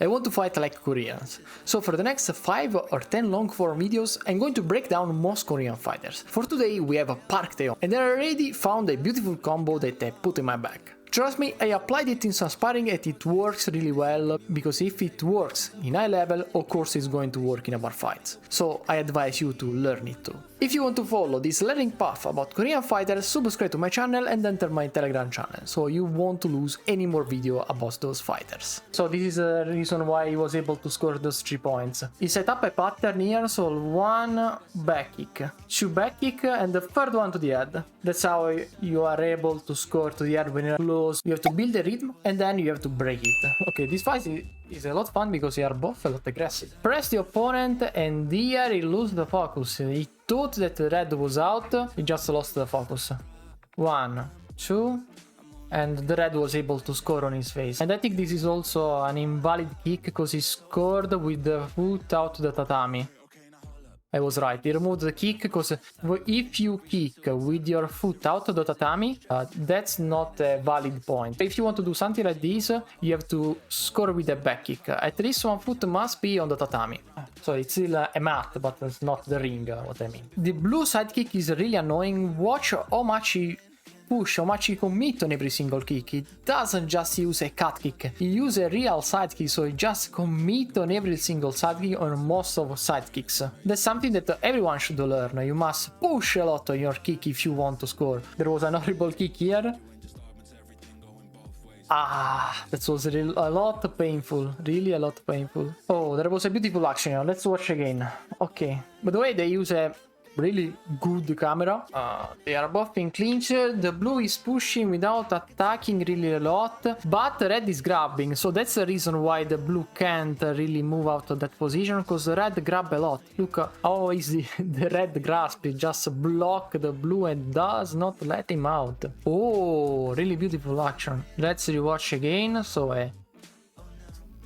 I want to fight like Koreans. So for the next 5 or 10 long form videos, I'm going to break down most Korean fighters. For today we have a Park Tae-yeon, and I already found a beautiful combo that I put in my bag. Trust me, I applied it in some sparring and it works really well, because if it works in high level, of course it's going to work in a bar fight. So I advise you to learn it too. If you want to follow this learning path about Korean fighters, subscribe to my channel and enter my Telegram channel, so you won't lose any more video about those fighters. So this is the reason why he was able to score those 3 points. He set up a pattern here, so 1 back kick, 2 back kick, and the third one to the head. That's how you are able to score to the head when you're close. You have to build a rhythm and then you have to break it. Okay, this fight is a lot of fun because they are both a lot aggressive. Press the opponent and here he loses the focus. He thought that the red was out, he just lost the focus. 1, 2, and the red was able to score on his face. And I think this is also an invalid kick because he scored with the foot out to the tatami. I was right, he removed the kick because if you kick with your foot out of the tatami, that's not a valid point. If you want to do something like this, you have to score with a back kick. At least one foot must be on the tatami. So it's still a mat, but it's not the ring, what I mean. The blue side kick is really annoying. Watch how much he push, how much he commit on every single kick. He doesn't just use a cut kick, he uses a real side kick, so he just commit on every single side kick or most of side kicks. That's something that everyone should learn. You must push a lot on your kick if you want to score. There was an horrible kick here. That was really a lot painful, really a lot painful. Oh, there was a beautiful action here. Let's watch again. Okay, by the way, they use a really good camera. They are both in clinch. The blue is pushing without attacking really a lot, but the red is grabbing, so that's the reason why the blue can't really move out of that position, because the red grab a lot. Look how easy the red grasp, it just block the blue and does not let him out. Oh, really beautiful action. Let's rewatch again. So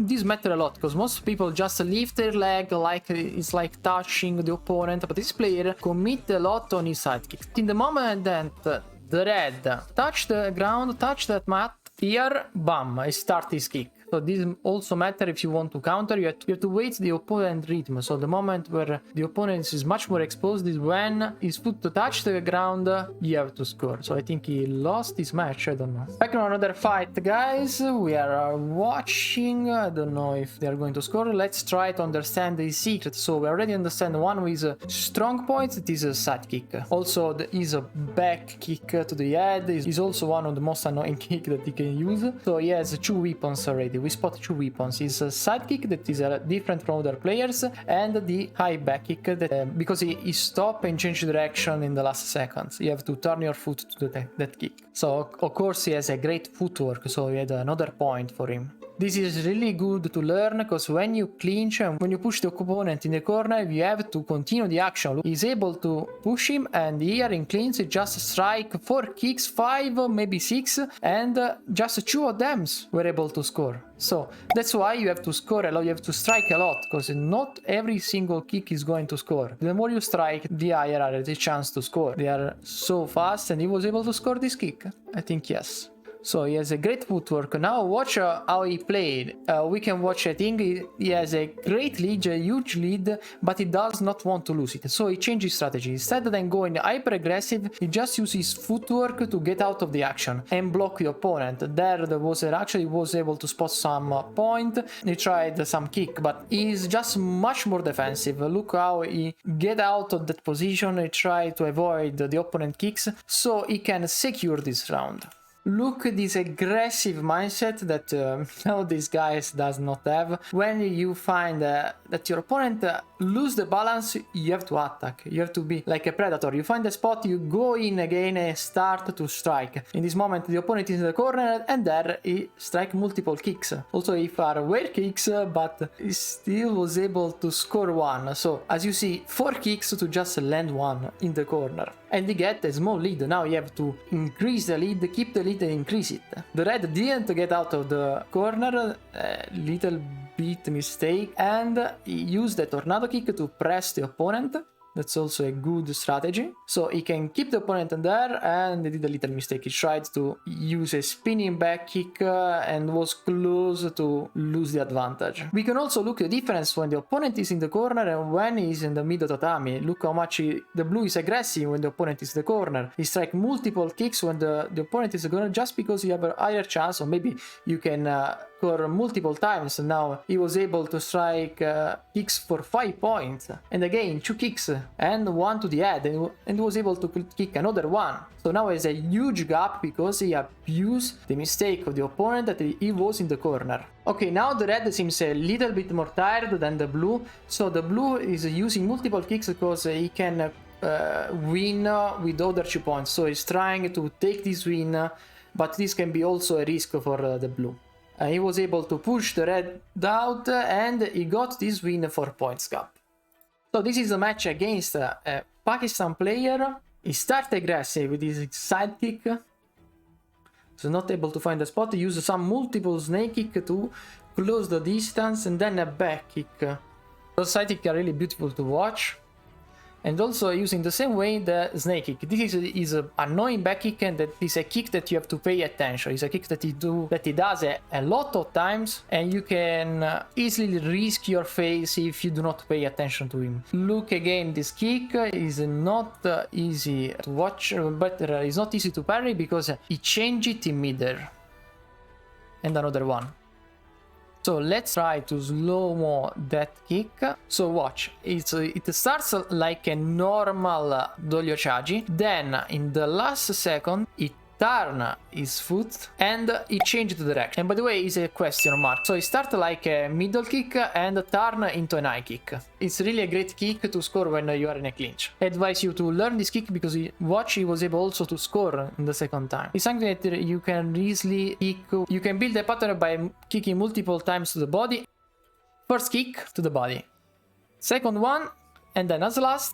this matters a lot because most people just lift their leg like it's like touching the opponent, but this player commit a lot on his side kick. In the moment that the red touch the ground, touch that mat, here, bam, I start his kick. So this also matters if you want to counter. You have to wait the opponent rhythm. So the moment where the opponent is much more exposed is when his foot to touch the ground, you have to score. So I think he lost this match, I don't know. Back on another fight, guys. We are watching. I don't know if they are going to score. Let's try to understand the secret. So we already understand one with strong points, it is a side kick. Also, there is a back kick to the head. Is also one of the most annoying kick that he can use. So he has 2 weapons already. We spot 2 weapons. It's a side kick that is different from other players, and the high back kick that because he stop and change direction in the last seconds. You have to turn your foot to that kick. So of course he has a great footwork, so we had another point for him. This is really good to learn because when you clinch and when you push the opponent in the corner, you have to continue the action. He's able to push him, and here in clinch he just strike 4 kicks, 5, maybe 6, and just 2 of them were able to score. So that's why you have to score a lot, you have to strike a lot, because not every single kick is going to score. The more you strike, the higher are the chance to score. They are so fast, and he was able to score this kick? I think yes. So he has a great footwork. Now watch how he played. We can watch, I think he has a great lead, a huge lead, but he does not want to lose it. So he changes strategy. Instead of going hyper aggressive, he just uses his footwork to get out of the action and block the opponent. There was actually was able to spot some point. He tried some kick, but he's just much more defensive. Look how he get out of that position. He tried to avoid the opponent kicks so he can secure this round. Look at this aggressive mindset that these guys does not have. When you find that your opponent lose the balance, you have to attack. You have to be like a predator. You find a spot, you go in again and start to strike. In this moment, the opponent is in the corner, and there he strike multiple kicks. Also, he far away kicks, but he still was able to score 1. So, as you see, 4 kicks to just land 1 in the corner. And he get a small lead. Now you have to increase the lead, keep the lead and increase it. The red didn't get out of the corner, little bit mistake, and he used the tornado kick to press the opponent. That's also a good strategy. So he can keep the opponent in there, and they did a little mistake. He tried to use a spinning back kick and was close to lose the advantage. We can also look at the difference when the opponent is in the corner and when he's in the middle tatami. Look how much the blue is aggressive when the opponent is in the corner. He strikes multiple kicks when the opponent is in the corner just because you have a higher chance, or maybe you can score multiple times. And now he was able to strike kicks for 5 points, and again 2 kicks and 1 to the head, and was able to kick another one. So now there's a huge gap because he abused the mistake of the opponent that he was in the corner. Okay, now the red seems a little bit more tired than the blue, so the blue is using multiple kicks because he can win with other 2 points. So he's trying to take this win, but this can be also a risk for the blue. He was able to push the red out, and he got this win 4 points gap. So this is a match against a Pakistan player. He started aggressive with his side kick, so not able to find a spot. He used some multiple snake kick to close the distance, and then a back kick. Those side kicks are really beautiful to watch. And also using the same way the snake kick. This is an annoying back kick, and that is a kick that you have to pay attention. It's a kick that he does a lot of times, and you can easily risk your face if you do not pay attention to him. Look again, this kick is not easy to watch, but it's not easy to parry because he changed it in midair. And another one. So let's try to slow-mo that kick. So watch, it starts like a normal dollyo chaji, then in the last second it turn his foot and he changed the direction. And by the way, it's a question mark. So he started like a middle kick and turn into an high kick. It's really a great kick to score when you are in a clinch. I advise you to learn this kick because watch, he was able also to score in the second time. It's something that you can easily kick. You can build a pattern by kicking multiple times to the body. First kick to the body, second one, and then as last,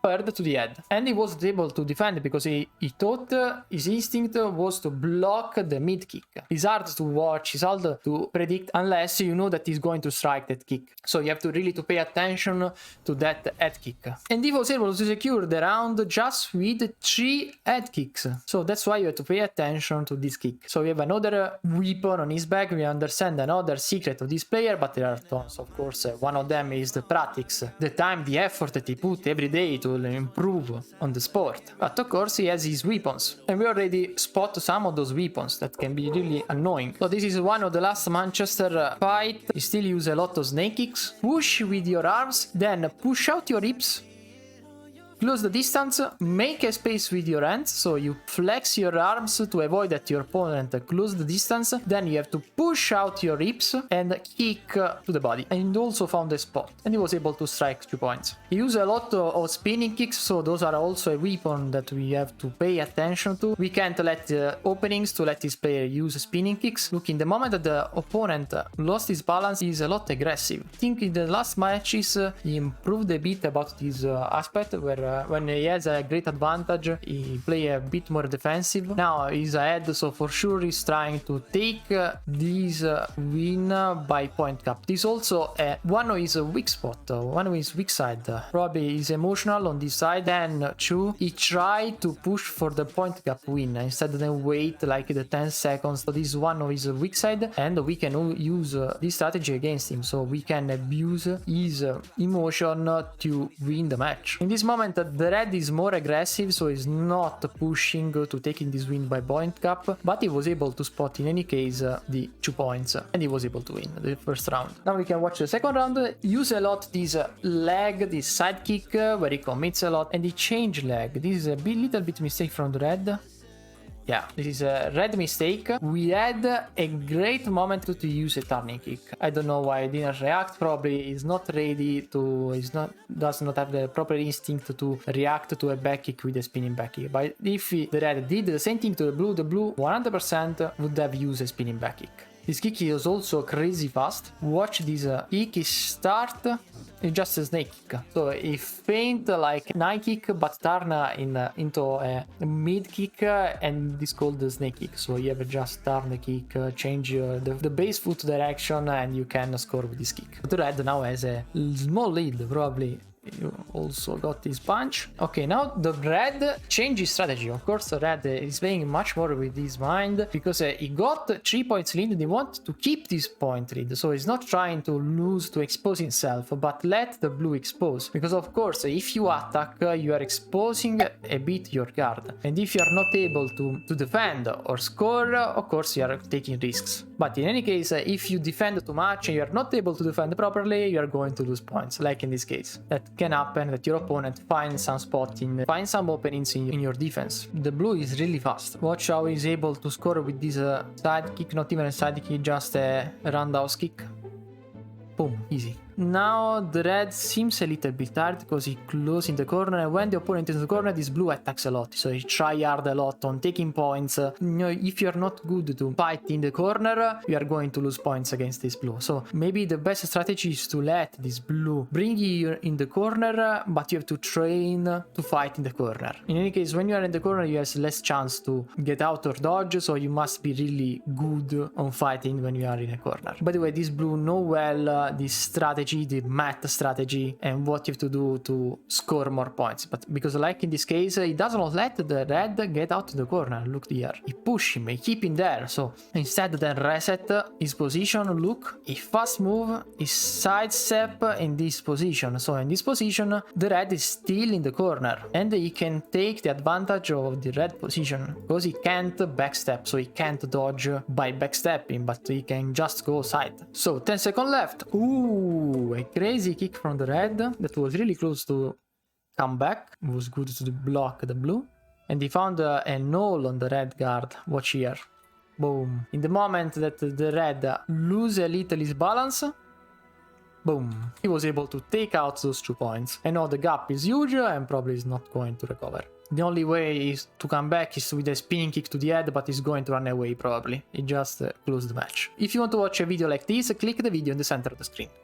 third to the head. And he wasn't able to defend because he thought his instinct was to block the mid kick. It's hard to watch, it's hard to predict unless you know that he's going to strike that kick. So you have to really pay attention to that head kick. And he was able to secure the round just with 3 head kicks. So that's why you have to pay attention to this kick. So we have another weapon on his back. We understand another secret of this player, but there are tons, of course. One of them is the practice, the time, the effort that he put every day to improve on the sport. But of course he has his weapons, and we already spot some of those weapons that can be really annoying. So this is one of the last Manchester fight. You still use a lot of snake kicks. Push with your arms, then push out your hips, close the distance, make a space with your hands, so you flex your arms to avoid that your opponent close the distance, then you have to push out your hips and kick to the body. And also found a spot, and he was able to strike 2 points. He used a lot of spinning kicks, so those are also a weapon that we have to pay attention to. We can't let openings to let this player use spinning kicks. Look, in the moment that the opponent lost his balance, he's a lot aggressive. I think in the last matches he improved a bit about this aspect, where when he has a great advantage, he play a bit more defensive. Now he's ahead, so for sure he's trying to take this win by point cap. This also one of his weak spot, one of his weak side. Probably he's emotional on this side, and 2, he tried to push for the point cap win instead of wait like the 10 seconds. So this is one of his weak side, and we can use this strategy against him, so we can abuse his emotion to win the match. In this moment the red is more aggressive, so he's not pushing to taking this win by point cap, but he was able to spot in any case the 2 points, and he was able to win the first round. Now we can watch the second round. Use a lot this leg, this side kick, where he commits a lot, and he change leg. This is a little bit mistake from the red. Yeah, this is a red mistake. We had a great moment to use a turning kick. I don't know why I didn't react. Probably he's not ready to, does not have the proper instinct to react to a back kick with a spinning back kick. But if the red did the same thing to the blue 100% would have used a spinning back kick. This kick is also crazy fast. Watch this kick, he start in just a snake kick. So he feint like a high kick but turn into a mid kick, and this is called the snake kick. So you have just turn the kick, change the base foot direction, and you can score with this kick. The red now has a small lead, probably you also got this punch. Okay, now the red changes strategy. Of course, red is playing much more with his mind because he got 3 points lead and he wants to keep this point lead. So he's not trying to lose to expose himself, but let the blue expose. Because of course, if you attack, you are exposing a bit your guard. And if you are not able to defend or score, of course, you are taking risks. But in any case, if you defend too much and you are not able to defend properly, you are going to lose points, like in this case. That can happen that your opponent finds some some openings in your defense. The blue is really fast. Watch how he's able to score with this side kick, not even a side kick, just a roundhouse kick. Boom, easy. Now the red seems a little bit tired because he closes in the corner, and when the opponent is in the corner, this blue attacks a lot, so he try hard a lot on taking points. You know, if you're not good to fight in the corner, you are going to lose points against this blue. So maybe the best strategy is to let this blue bring you in the corner, but you have to train to fight in the corner. In any case, when you are in the corner, you have less chance to get out or dodge, so you must be really good on fighting when you are in a corner. By the way, this blue know well this strategy, the math strategy, and what you have to do to score more points. But because like in this case, he doesn't let the red get out to the corner. Look here, he push him, he keep him there. So instead then reset his position. Look, he fast move, he sidestep in this position. So in this position, the red is still in the corner, and he can take the advantage of the red position because he can't backstep, so he can't dodge by backstepping, but he can just go side. So 10 seconds left. Ooh, a crazy kick from the red that was really close to come back. It was good to block the blue, and he found a null on the red guard. Watch here. Boom. In the moment that the red lose a little his balance, boom, he was able to take out those 2 points. And now the gap is huge and probably is not going to recover. The only way is to come back is with a spinning kick to the head, but he's going to run away probably. He just closed the match. If you want to watch a video like this, click the video in the center of the screen.